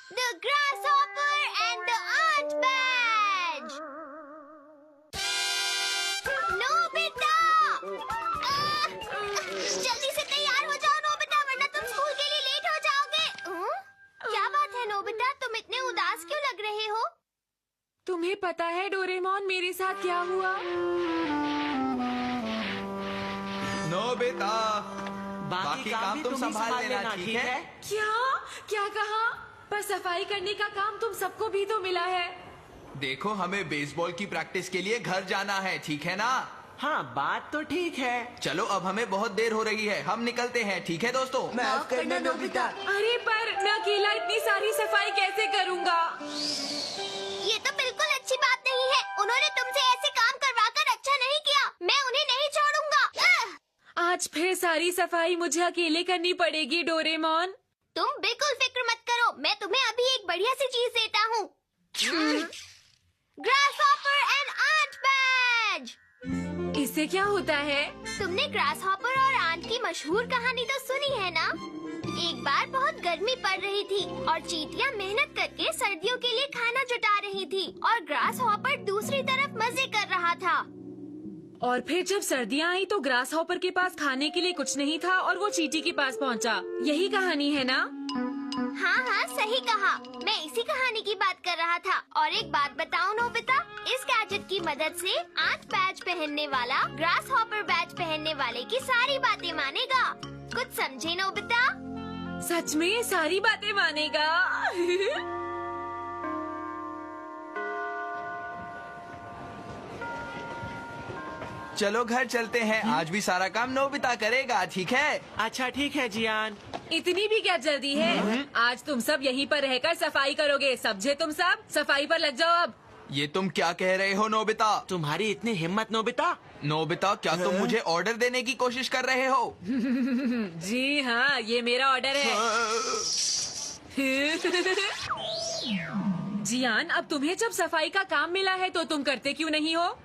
The grasshopper and the ant badge. Nobita! जल्दी से तैयार हो जाओ नोबिता, वरना तुम स्कूल के लिए लेट हो जाओगे। क्या बात है नोबिता, तुम इतने उदास क्यों लग रहे हो? तुम्हें पता है डोरेमोन मेरे साथ क्या हुआ? नोबिता, बाकी काम तुम संभाल लेना, ठीक है? क्या कहा? पर सफाई करने का काम तुम सबको भी तो मिला है। देखो, हमें बेसबॉल की प्रैक्टिस के लिए घर जाना है, ठीक है ना? हाँ, बात तो ठीक है। चलो, अब हमें बहुत देर हो रही है, हम निकलते हैं, ठीक है दोस्तों? माफ करना नोबिता। अरे पर मैं अकेला इतनी सारी सफाई कैसे करूँगा? ये तो बिल्कुल अच्छी बात नहीं है। उन्होंने तुमसे ऐसे काम करवाकर अच्छा नहीं किया। मैं उन्हें नहीं छोड़ूंगा। आज फिर सारी सफाई मुझे अकेले करनी पड़ेगी डोरेमोन। तुम बिल्कुल फिक्र मत करो, मैं तुम्हें अभी एक बढ़िया सी चीज देता हूँ। Grasshopper and ant badge. इससे क्या होता है? तुमने ग्रासहॉपर और आंट की मशहूर कहानी तो सुनी है ना? एक बार बहुत गर्मी पड़ रही थी और चींटियां मेहनत करके सर्दियों के लिए खाना जुटा रही थी और ग्रासहॉपर दूसरी तरफ मजे कर रहा था। और फिर जब सर्दियाँ आई तो ग्रास हॉपर के पास खाने के लिए कुछ नहीं था और वो चींटी के पास पहुंचा। यही कहानी है ना? हाँ हाँ, सही कहा। मैं इसी कहानी की बात कर रहा था। और एक बात बताओ नोबिता, इस गैजेट की मदद से आंट बैज पहनने वाला ग्रास हॉपर बैज पहनने वाले की सारी बातें मानेगा। कुछ समझे नोबिता? सच में सारी बातें मानेगा? चलो घर चलते हैं, आज भी सारा काम नोबिता करेगा, ठीक है? अच्छा ठीक है जियान। इतनी भी क्या जल्दी है? आज तुम सब यहीं पर रहकर सफाई करोगे। समझे? तुम सब सफाई पर लग जाओ अब। ये तुम क्या कह रहे हो नोबिता? तुम्हारी इतनी हिम्मत नोबिता? नोबिता, क्या तुम मुझे ऑर्डर देने की कोशिश कर रहे हो? जी हाँ, ये मेरा ऑर्डर है। जियान, अब तुम्हें जब सफाई का काम मिला है तो तुम करते क्यों नहीं हो?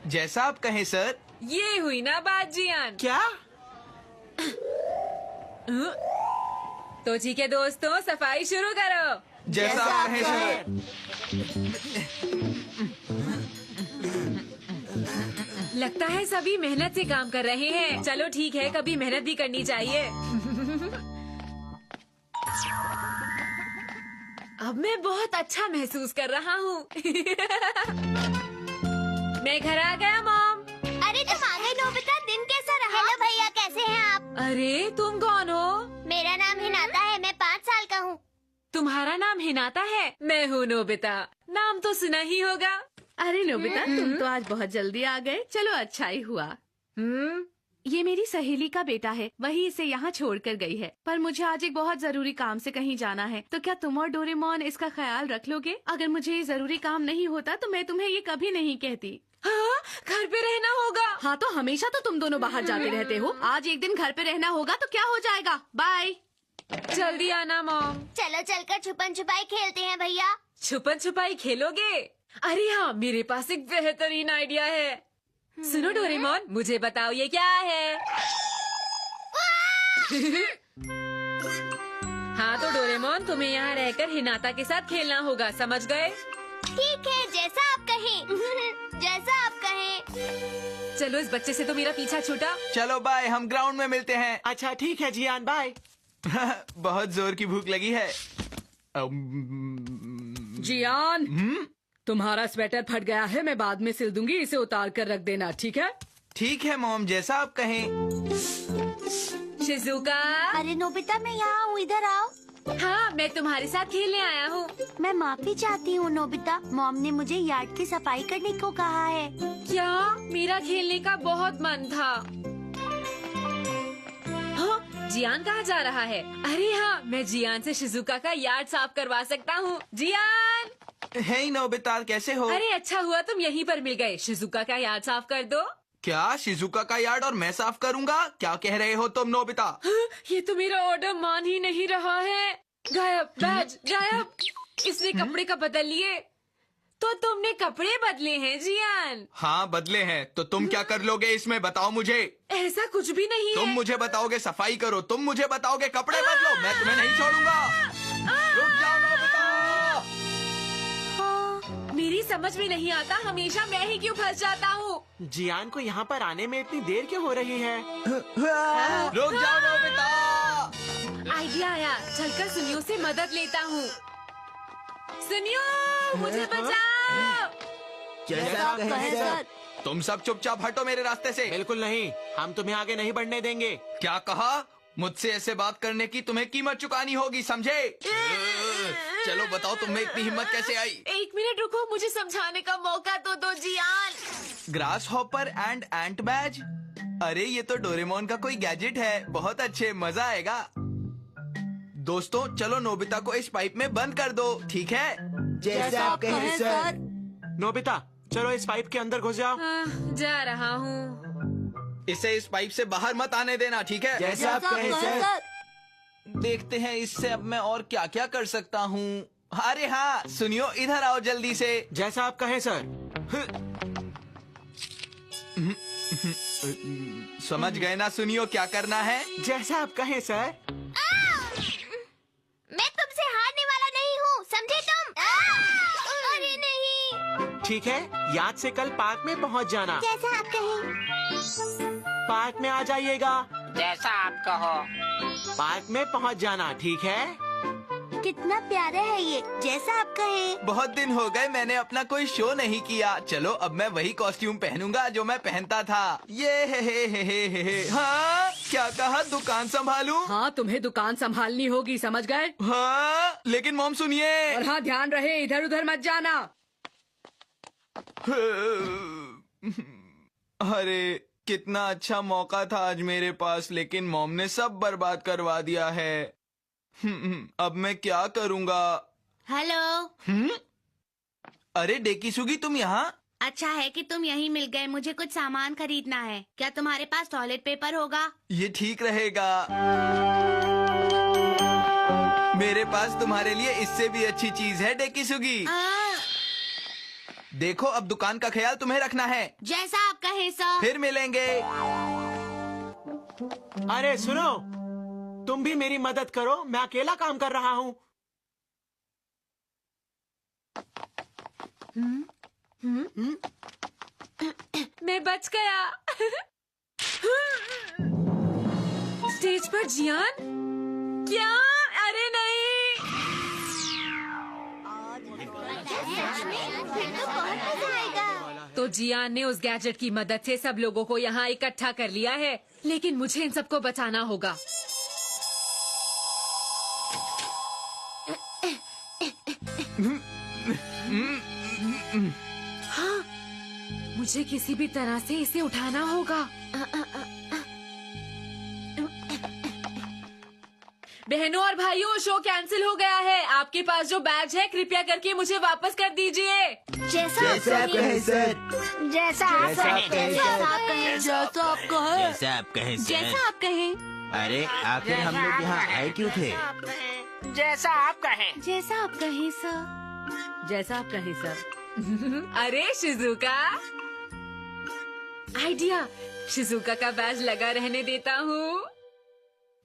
जैसा आप कहें सर। ये हुई ना बात जियान। क्या? तो ठीक है दोस्तों, सफाई शुरू करो। जैसा आप कहें सर। लगता है सभी मेहनत से काम कर रहे हैं। चलो ठीक है, कभी मेहनत भी करनी चाहिए। अब मैं बहुत अच्छा महसूस कर रहा हूँ। मैं घर आ गया मॉम। अरे तुम आ गए नोबिता, दिन कैसा रहा? हेलो भैया, कैसे हैं आप? अरे तुम कौन हो? मेरा नाम हिनाता है, मैं 5 साल का हूँ। तुम्हारा नाम हिनाता है? मैं हूँ नोबिता। नाम तो सुना ही होगा। अरे नोबिता, तुम तो आज बहुत जल्दी आ गए। चलो अच्छा ही हुआ। ये मेरी सहेली का बेटा है, वही इसे यहाँ छोड़कर गई है। पर मुझे आज एक बहुत जरूरी काम से कहीं जाना है, तो क्या तुम और डोरेमोन इसका ख्याल रख लोगे? अगर मुझे ये जरूरी काम नहीं होता तो मैं तुम्हें ये कभी नहीं कहती। हाँ, घर पे रहना होगा। हाँ, तो हमेशा तो तुम दोनों बाहर जाते रहते हो। आज एक दिन घर पे रहना होगा तो क्या हो जाएगा। बाय। जल्दी आना मॉम। चलो चलकर छुपन छुपाई खेलते हैं भैया। छुपन छुपाई खेलोगे? अरे हाँ, मेरे पास एक बेहतरीन आइडिया है। सुनो डोरेमोन, मुझे बताओ ये क्या है? हाँ तो डोरेमोन, तुम्हें यहाँ रहकर हिनाता के साथ खेलना होगा, समझ गए? ठीक है, जैसा आप कहें। जैसा आप कहें। चलो, इस बच्चे से तो मेरा पीछा छूटा। चलो बाय, हम ग्राउंड में मिलते हैं। अच्छा ठीक है जियान, बाय। बहुत जोर की भूख लगी है। जियान, तुम्हारा स्वेटर फट गया है, मैं बाद में सिल दूंगी, इसे उतार कर रख देना, ठीक है? ठीक है मॉम, जैसा आप कहें। शिजुका। अरे नोबिता, मैं यहाँ हूँ, इधर आओ। हाँ, मैं तुम्हारे साथ खेलने आया हूँ। मैं माफी चाहती हूँ नोबिता, मॉम ने मुझे यार्ड की सफाई करने को कहा है। क्या? मेरा खेलने का बहुत मन था। हाँ, जियान कहाँ जा रहा है? अरे हाँ, मैं जियान से शिजुका का यार्ड साफ करवा सकता हूँ। जियान! हे नोबिता, कैसे हो? अरे अच्छा हुआ तुम यहीं पर मिल गए। शिजुका का यार्ड साफ कर दो। क्या? शिजुका का यार्ड और मैं साफ करूंगा? क्या कह रहे हो तुम नोबिता? ये तो मेरा ऑर्डर मान ही नहीं रहा है। गायब, बैज गायब। इसने कपड़े का बदल लिए। तो तुमने कपड़े बदले हैं जियान? हाँ बदले हैं। तो तुम क्या कर लोगे इसमें, बताओ मुझे। ऐसा कुछ भी नहीं तुम है। मुझे बताओगे सफाई करो, तुम मुझे बताओगे कपड़े बदलो, मैं तुम्हें नहीं छोड़ूंगा। रुक जाओ नोबिता। समझ में नहीं आता, हमेशा मैं ही क्यों फंस जाता हूँ। जियान को यहाँ पर आने में इतनी देर क्यों हो रही है? रुक जाओ नोबिता। आइडिया आया, चलकर सुनियो से मदद लेता हूँ। सुनियो, मुझे बचाओ। जैसा आप कहें सर। तुम सब चुपचाप हटो मेरे रास्ते से। बिल्कुल नहीं, हम तुम्हें आगे नहीं बढ़ने देंगे। क्या कहा? मुझसे ऐसे बात करने की तुम्हें कीमत चुकानी होगी, समझे? चलो बताओ, तुम्हें इतनी हिम्मत कैसे आई? 1 मिनट रुको, मुझे समझाने का मौका तो दो जियान। ग्रास हॉपर एंड एंट बैज? अरे ये तो डोरेमोन का कोई गैजेट है, बहुत अच्छे, मजा आएगा। दोस्तों चलो नोबिता को इस पाइप में बंद कर दो, ठीक है? जैसा आप कहें सर। नोबिता चलो इस पाइप के अंदर घुस जाओ। जा रहा हूँ। इसे इस पाइप से बाहर मत आने देना, ठीक है? जैसा आप कहें सर। देखते हैं इससे अब मैं और क्या क्या कर सकता हूँ। अरे हाँ सुनियो, इधर आओ जल्दी से। जैसा आप कहें सर। समझ गए ना सुनियो, क्या करना है? जैसा आप कहें सर। मैं तुमसे हारने वाला नहीं हूँ, समझे तुम? अरे नहीं। ठीक है, याद से कल पार्क में पहुँच जाना। जैसा आप कहें। पार्क में आ जाइएगा। जैसा आप कहो। पार्क में पहुँच जाना, ठीक है? कितना प्यारा है ये, जैसा आप कहें। बहुत दिन हो गए मैंने अपना कोई शो नहीं किया। चलो अब मैं वही कॉस्ट्यूम पहनूंगा जो मैं पहनता था। ये हे। हाँ क्या कहा, दुकान संभालूं? हाँ, तुम्हें दुकान संभालनी होगी, समझ गए? हाँ लेकिन मॉम सुनिए। और हाँ, ध्यान रहे, इधर उधर मत जाना। अरे कितना अच्छा मौका था आज मेरे पास, लेकिन मॉम ने सब बर्बाद करवा दिया है। अब मैं क्या करूँगा? हेलो। अरे डेकिसुगी तुम यहाँ? अच्छा है कि तुम यहीं मिल गए, मुझे कुछ सामान खरीदना है। क्या तुम्हारे पास टॉयलेट पेपर होगा? ये ठीक रहेगा। मेरे पास तुम्हारे लिए इससे भी अच्छी चीज है डेकिसुगी। देखो अब दुकान का ख्याल तुम्हें रखना है। जैसा आप कहें सर। फिर मिलेंगे। अरे सुनो, तुम भी मेरी मदद करो, मैं अकेला काम कर रहा हूँ। मैं बच गया। स्टेज पर जियान? क्या? अरे नहीं। फिर तो बहुत मजा आएगा। तो जियान ने उस गैजेट की मदद से सब लोगों को यहाँ इकट्ठा कर लिया है, लेकिन मुझे इन सबको बचाना होगा। हाँ, मुझे किसी भी तरह से इसे उठाना होगा। बहनों और भाइयों, शो कैंसिल हो गया है। आपके पास जो बैज है कृपया करके मुझे वापस कर दीजिए। जैसा आप कहें सर। जैसा आप कहें। जैसा आप कहें। जैसा आप कहें। जैसा आप कहें सर। जैसा आप कहें। अरे आखिर हम लोग यहाँ आए क्यों थे? जैसा आप कहें। जैसा आप कहें सर। जैसा आप कहें सर। अरे शिजुका, आइडिया। शिजुका का बैज लगा रहने देता हूँ।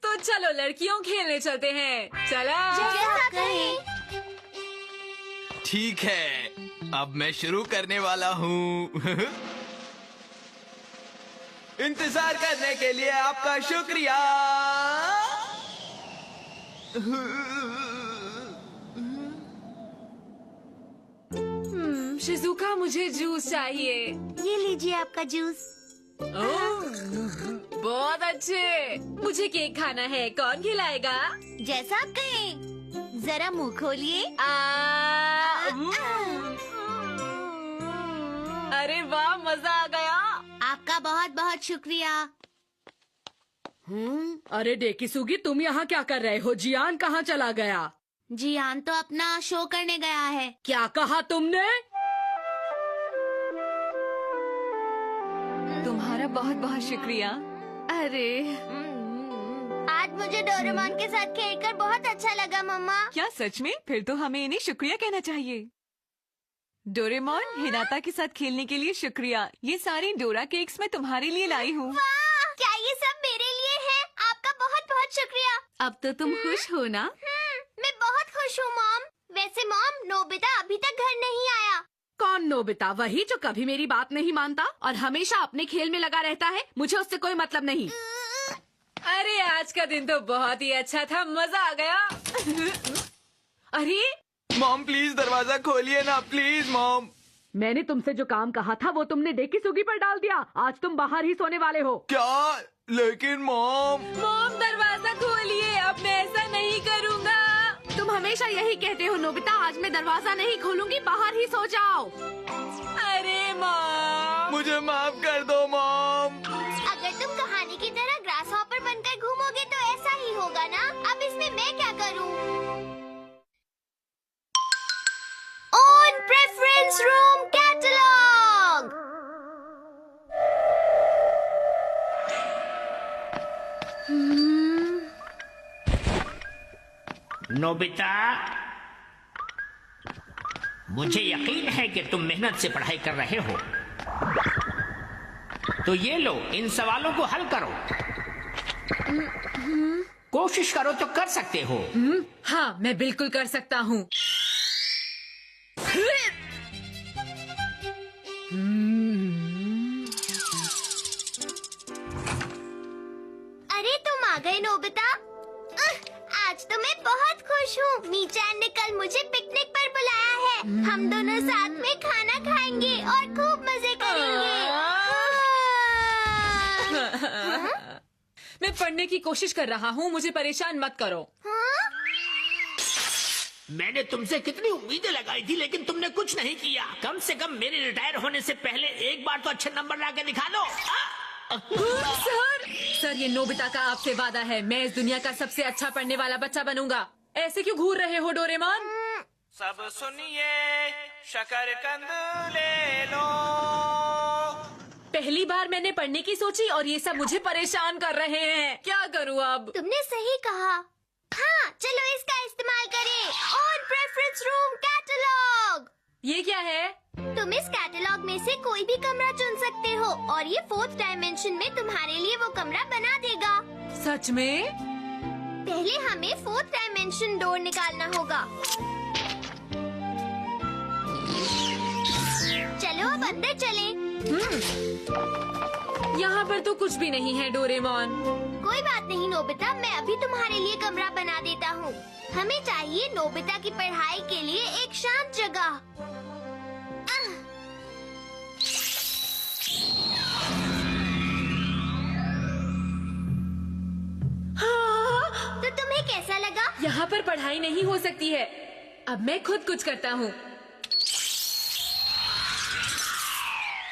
तो चलो लड़कियों खेलने चलते हैं। चलो। जैसा आप कहें। ठीक है, अब मैं शुरू करने वाला हूँ। इंतजार करने के लिए आपका शुक्रिया। शिजुका, मुझे जूस चाहिए। ये लीजिए आपका जूस। बहुत अच्छे। मुझे केक खाना है, कौन खिलाएगा? जैसा आप कहें। जरा मुंह खोलिए। अरे वाह, मजा आ गया। आपका बहुत बहुत शुक्रिया। अरे डेकिसुगी, तुम यहाँ क्या कर रहे हो? जियान कहाँ चला गया? जियान तो अपना शो करने गया है। क्या कहा तुमने? तुम्हारा बहुत बहुत शुक्रिया। अरे आज मुझे डोरेमोन के साथ खेलकर बहुत अच्छा लगा मम्मा। क्या सच में? फिर तो हमें इन्हें शुक्रिया कहना चाहिए। डोरेमोन, हिनाता के साथ खेलने के लिए शुक्रिया। ये सारी डोरा केक्स मैं तुम्हारे लिए लाई हूँ। वाह, क्या ये सब मेरे लिए है? आपका बहुत बहुत शुक्रिया। अब तो तुम खुश हो ना? मैं बहुत खुश हूँ मॉम। वैसे मॉम, नोबिता अभी तक घर नहीं आया। कौन नोबिता? वही जो कभी मेरी बात नहीं मानता और हमेशा अपने खेल में लगा रहता है। मुझे उससे कोई मतलब नहीं। अरे आज का दिन तो बहुत ही अच्छा था, मजा आ गया। अरे मॉम प्लीज दरवाजा खोलिए ना, प्लीज मॉम। मैंने तुमसे जो काम कहा था वो तुमने डेकी सुगी पर डाल दिया। आज तुम बाहर ही सोने वाले हो। क्या? लेकिन मॉम। मॉम दरवाजा खोलिए, अब मैं ऐसा नहीं करूँगा। तुम हमेशा यही कहते हो नोबिता। आज मैं दरवाजा नहीं खोलूंगी, बाहर ही सो जाओ। अरे मॉम, मुझे माफ कर दो मॉम। अगर तुम कहानी की तरह ग्रास हॉपर बनकर घूमोगे तो ऐसा ही होगा ना। अब इसमें मैं क्या करूं? On preference room catalogue. Nobita, मुझे यकीन है कि तुम मेहनत से पढ़ाई कर रहे हो। तो ये लो, इन सवालों को हल करो। कोशिश करो तो कर सकते हो। हाँ मैं बिल्कुल कर सकता हूँ। अरे तुम आ गए नोबिता। आज तो मैं बहुत खुश हूँ। मीचान ने कल मुझे पिकनिक पर बुलाया है। हम दोनों साथ में खाना खाएंगे और खूब मजे करेंगे। मैं पढ़ने की कोशिश कर रहा हूँ, मुझे परेशान मत करो। मैंने तुमसे कितनी उम्मीदें लगाई थी, लेकिन तुमने कुछ नहीं किया। कम से कम मेरे रिटायर होने से पहले एक बार तो अच्छे नंबर लाके दिखा लो। सर ये नोबिता का आपसे वादा है, मैं इस दुनिया का सबसे अच्छा पढ़ने वाला बच्चा बनूंगा। ऐसे क्यों घूर रहे हो डोरेमोन? सब सुनिए, शकरकंद ले लो। पहली बार मैंने पढ़ने की सोची और ये सब मुझे परेशान कर रहे हैं। क्या करूँ अब? तुमने सही कहा। हाँ चलो इसका इस्तेमाल करें। On preference room catalogue. ये क्या है? तुम इस कैटलॉग में से कोई भी कमरा चुन सकते हो और ये 4th डायमेंशन में तुम्हारे लिए वो कमरा बना देगा। सच में? पहले हमें 4th डायमेंशन डोर निकालना होगा। चलो अब अंदर चलें। यहाँ पर तो कुछ भी नहीं है डोरेमोन। कोई बात नहीं नोबिता, मैं अभी तुम्हारे लिए कमरा बना देता हूँ। हमें चाहिए नोबिता की पढ़ाई के लिए एक शांत जगह। तो तुम्हें कैसा लगा? यहाँ पर पढ़ाई नहीं हो सकती है। अब मैं खुद कुछ करता हूँ।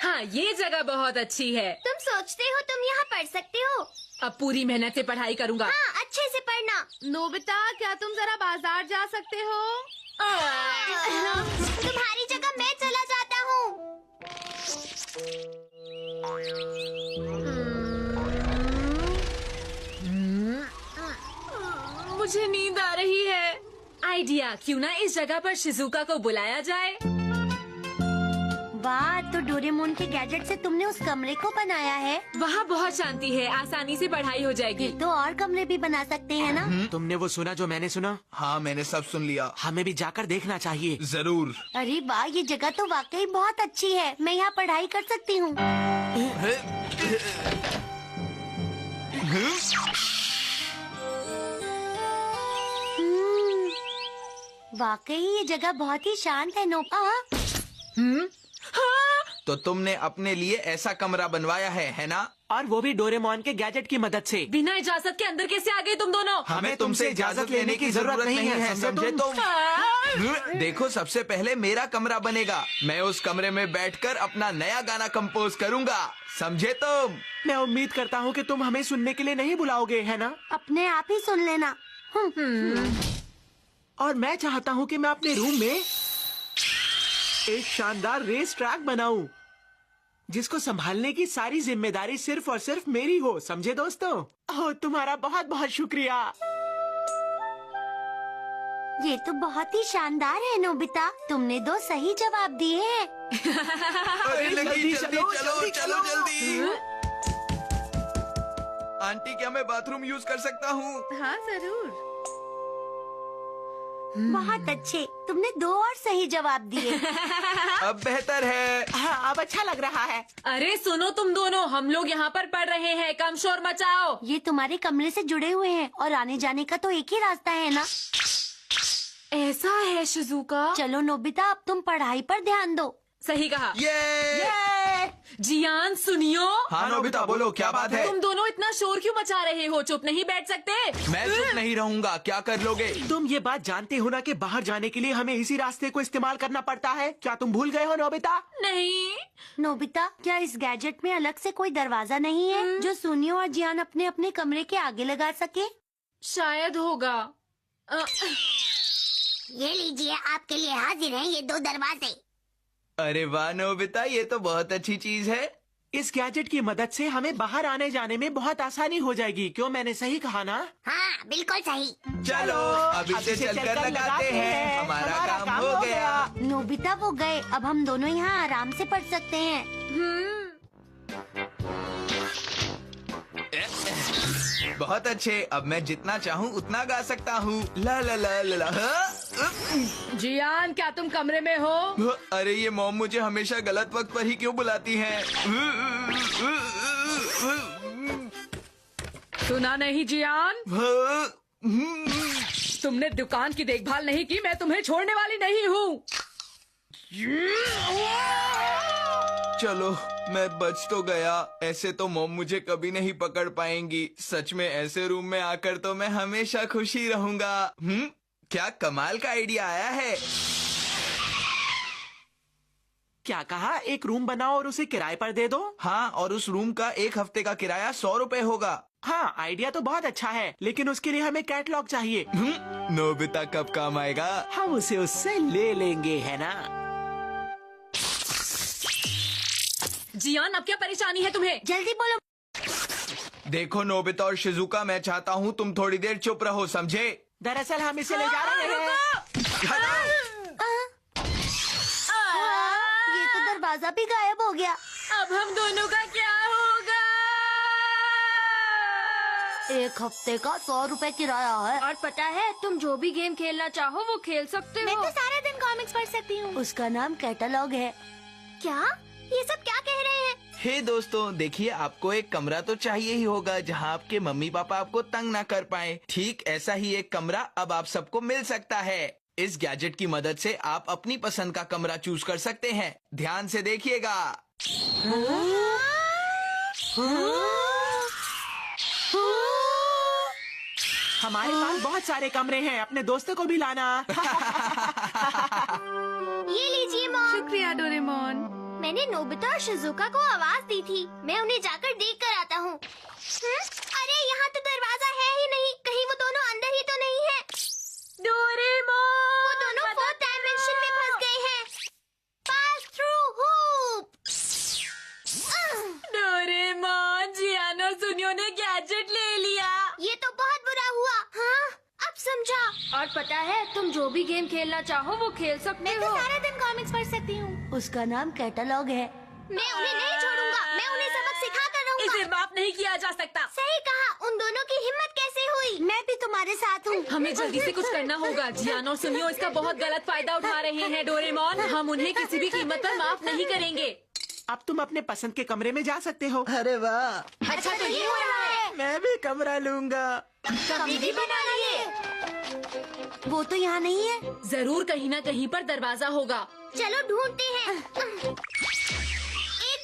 हाँ ये जगह बहुत अच्छी है। तुम सोचते हो तुम यहाँ पढ़ सकते हो? अब पूरी मेहनत से पढ़ाई करूँगा। हाँ अच्छे से पढ़ना। नोबिता क्या तुम जरा बाजार जा सकते हो? तुम्हारी जगह मैं चला जाता हूँ। मुझे नींद आ रही है। आइडिया, क्यों ना इस जगह पर शिजुका को बुलाया जाए। वाह, तो डोरेमोन के गैजेट से तुमने उस कमरे को बनाया है। वहाँ बहुत शांति है, आसानी से पढ़ाई हो जाएगी। तो और कमरे भी बना सकते हैं ना? तुमने वो सुना जो मैंने सुना? हाँ मैंने सब सुन लिया। हमें भी जाकर देखना चाहिए। जरूर। अरे वाह, ये जगह तो वाकई बहुत अच्छी है। मैं यहाँ पढ़ाई कर सकती हूँ। वाकई ये जगह बहुत ही शांत है नोपा। तो तुमने अपने लिए ऐसा कमरा बनवाया है ना? और वो भी डोरेमोन के गैजेट की मदद से। बिना इजाजत के अंदर कैसे आ गए तुम दोनों? हमें तुमसे इजाजत लेने की जरूरत नहीं है, समझे तुम? देखो सबसे पहले मेरा कमरा बनेगा। मैं उस कमरे में बैठकर अपना नया गाना कंपोज करूंगा, समझे तुम? मैं उम्मीद करता हूँ कि तुम हमें सुनने के लिए नहीं बुलाओगे, है ना? अपने आप ही सुन लेना। और मैं चाहता हूँ कि मैं अपने रूम में एक शानदार रेस ट्रैक बनाऊं, जिसको संभालने की सारी जिम्मेदारी सिर्फ और सिर्फ मेरी हो, समझे दोस्तों? ओह तुम्हारा बहुत बहुत शुक्रिया। ये तो बहुत ही शानदार है नोबिता, तुमने 2 सही जवाब दिए हैं। अरे जल्दी जल्दी चलो, चलो जल्दी चलो चलो। जल्दी। आंटी क्या मैं बाथरूम यूज कर सकता हूँ? हाँ जरूर। बहुत अच्छे, तुमने 2 और सही जवाब दिए। अब बेहतर है। हाँ, अब अच्छा लग रहा है। अरे सुनो तुम दोनों, हम लोग यहाँ पर पढ़ रहे हैं, कम शोर मचाओ। ये तुम्हारे कमरे से जुड़े हुए हैं और आने जाने का तो एक ही रास्ता है ना। ऐसा है शिजुका? चलो नोबिता, अब तुम पढ़ाई पर ध्यान दो। सही कहा। ये जियान सुनियो। हाँ नोबिता, बोलो क्या बात है? तुम दोनों इतना शोर क्यों मचा रहे हो? चुप नहीं बैठ सकते? मैं चुप नहीं रहूंगा, क्या कर लोगे? तुम ये बात जानते हो ना कि बाहर जाने के लिए हमें इसी रास्ते को इस्तेमाल करना पड़ता है। क्या तुम भूल गए हो नोबिता? नहीं। नोबिता, क्या इस गैजेट में अलग से कोई दरवाजा नहीं है जो सुनियो और जियान अपने अपने कमरे के आगे लगा सके? शायद होगा। ये लीजिए, आपके लिए हाजिर हैं ये 2 दरवाजे। अरे वाह नोबिता, ये तो बहुत अच्छी चीज है। इस गैजेट की मदद से हमें बाहर आने जाने में बहुत आसानी हो जाएगी। क्यों, मैंने सही कहा ना? हाँ, बिल्कुल सही। चलो अब इसे चलकर लगाते हैं, हमारा काम हो गया। नोबिता वो गए, अब हम दोनों यहाँ आराम से पढ़ सकते हैं। बहुत अच्छे, अब मैं जितना चाहूँ उतना गा सकता हूँ। ला ला ला ला ला। जियान, क्या तुम कमरे में हो? अरे ये मॉम मुझे हमेशा गलत वक्त पर ही क्यों बुलाती हैं? सुना नहीं जियान? तुमने दुकान की देखभाल नहीं की, मैं तुम्हें छोड़ने वाली नहीं हूँ। चलो मैं बच तो गया। ऐसे तो मॉम मुझे कभी नहीं पकड़ पाएंगी। सच में ऐसे रूम में आकर तो मैं हमेशा खुश ही रहूंगा। क्या कमाल का आइडिया आया है। क्या कहा? एक रूम बनाओ और उसे किराए पर दे दो। हाँ, और उस रूम का 1 हफ्ते का किराया 100 रुपए होगा। हाँ, आइडिया तो बहुत अच्छा है, लेकिन उसके लिए हमें कैटलॉग चाहिए। नोबिता कब काम आएगा? हम उसे उससे ले लेंगे, है ना? जियान, अब क्या परेशानी है तुम्हें? जल्दी बोलो। देखो नोबिता और शिजुका, मैं चाहता हूँ तुम थोड़ी देर चुप रहो, समझे? दरअसल हम इसे ले जा रहे हैं। ये तो दरवाजा भी गायब हो गया। अब हम दोनों का क्या होगा? 1 हफ्ते का 100 रुपए किराया है। और पता है, तुम जो भी गेम खेलना चाहो वो खेल सकते हो। मैं तो सारा दिन कॉमिक्स पढ़ सकती हूँ। उसका नाम कैटलॉग है। क्या? ये सब क्या कह रहे हैं? हे दोस्तों, देखिए आपको एक कमरा तो चाहिए ही होगा जहाँ आपके मम्मी पापा आपको तंग ना कर पाए। ठीक ऐसा ही एक कमरा अब आप सबको मिल सकता है। इस गैजेट की मदद से आप अपनी पसंद का कमरा चूज कर सकते हैं। ध्यान से देखिएगा। हमारे पास बहुत सारे कमरे हैं, अपने दोस्तों को भी लाना। ये लीजिए मॉम। शुक्रिया डोरेमोन। मैंने नोबिता और शिजुका को आवाज दी थी। मैं उन्हें जाकर देख कर आता हूँ। अरे यहाँ तो दरवाजा है ही नहीं। कहीं वो दोनों अंदर ही तो नहीं है। डोरेमोन, वो दोनों 4th डायमेंशन में फंस गए हैं। Pass through hoop. डोरेमोन, जियान और सुनियो ने गैजेट ले लिया। ये तो बहुत बुरा हुआ। हाँ, अब समझा। और पता है, तुम जो भी गेम खेलना चाहो वो खेल सकते हो। मैं तो सारा दिन कॉमिक्स पढ़ सकती हूँ। उसका नाम कैटलॉग है। मैं उन्हें नहीं छोड़ूंगा। मैं उन्हें सबक सिखा कर रहूंगा। इसे माफ नहीं किया जा सकता। सही कहा। उन दोनों की हिम्मत कैसे हुई? मैं भी तुम्हारे साथ हूँ। हमें जल्दी से कुछ करना होगा। जियान और सुनियो इसका बहुत गलत फायदा उठा रहे हैं। डोरेमोन, हम उन्हें किसी भी कीमत पर माफ नहीं करेंगे। अब तुम अपने पसंद के कमरे में जा सकते हो। अरे वाह, अच्छा तो ये हो रहा है। मैं भी कमरा लूंगा। कभी भी बना लिए। वो तो यहाँ नहीं है। जरूर कहीं ना कहीं पर दरवाजा होगा। चलो ढूंढते हैं। एक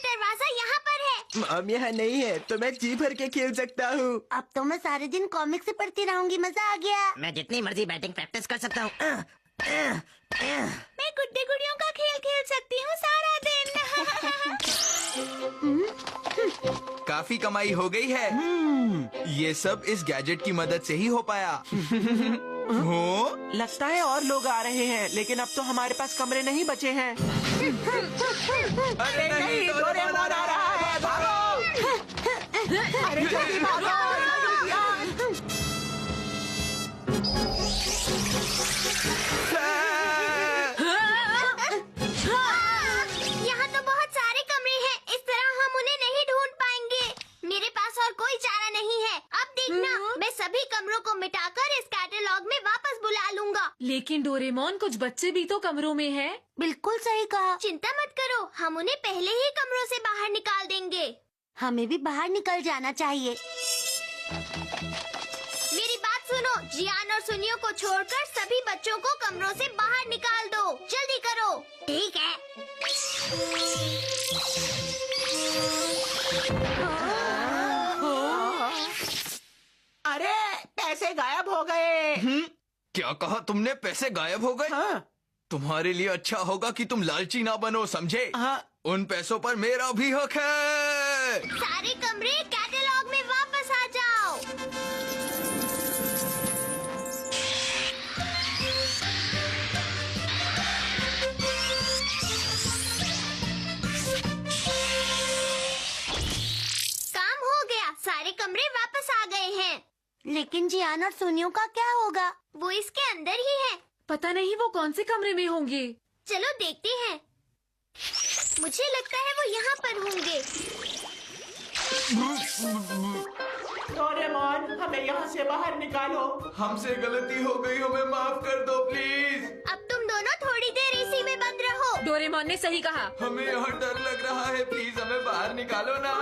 दरवाजा यहाँ पर है। मॉम यहाँ नहीं है तो मैं जी भर के खेल सकता हूँ। अब तो मैं सारे दिन कॉमिक्स से पढ़ती रहूंगी। मजा आ गया। मैं जितनी मर्जी बैटिंग प्रैक्टिस कर सकता हूँ। मैं गुड्डे गुड़ियों का खेल खेल सकती हूँ सारा दिन। काफी कमाई हो गई है। ये सब इस गैजेट की मदद से ही हो पाया। हो? लगता है और लोग आ रहे हैं, लेकिन अब तो हमारे पास कमरे नहीं बचे हैं। अरे नहीं, डोरेमोन आ रहा है, भागो! अरे जल्दी भागो! यहाँ तो बहुत सारे कमरे हैं। इस तरह हम उन्हें नहीं ढूंढ पाएंगे। मेरे पास और कोई चारा नहीं है। अब देखना, मैं सभी कमरों को मिटाकर इस कैटलॉग में वापस बुला लूंगा। लेकिन डोरेमोन, कुछ बच्चे भी तो कमरों में हैं। बिल्कुल सही कहा। चिंता मत करो, हम उन्हें पहले ही कमरों से बाहर निकाल देंगे। हमें भी बाहर निकल जाना चाहिए। मेरी बात सुनो, जियान और सुनियो को छोड़कर सभी बच्चों को कमरों से बाहर निकाल दो। जल्दी करो। ठीक है। अरे पैसे गायब हो गए। क्या कहा तुमने? पैसे गायब हो गए? हाँ तुम्हारे लिए अच्छा होगा कि तुम लालची ना बनो, समझे? हाँ। उन पैसों पर मेरा भी हक है। सारे कमरे कैटलॉग में वापस आ जाओ। काम हो गया, सारे कमरे वापस आ गए हैं। लेकिन जियान और सुनियो का क्या होगा? वो इसके अंदर ही है। पता नहीं वो कौन से कमरे में होंगे। चलो देखते हैं। मुझे लगता है वो यहाँ पर होंगे। डोरेमोन, हमें यहाँ से बाहर निकालो। हमसे गलती हो गई, हमें माफ कर दो प्लीज। अब तुम दोनों थोड़ी देर इसी में बंद रहो। डोरेमोन ने सही कहा। हमें यहाँ डर लग रहा है, प्लीज हमें बाहर निकालो ना।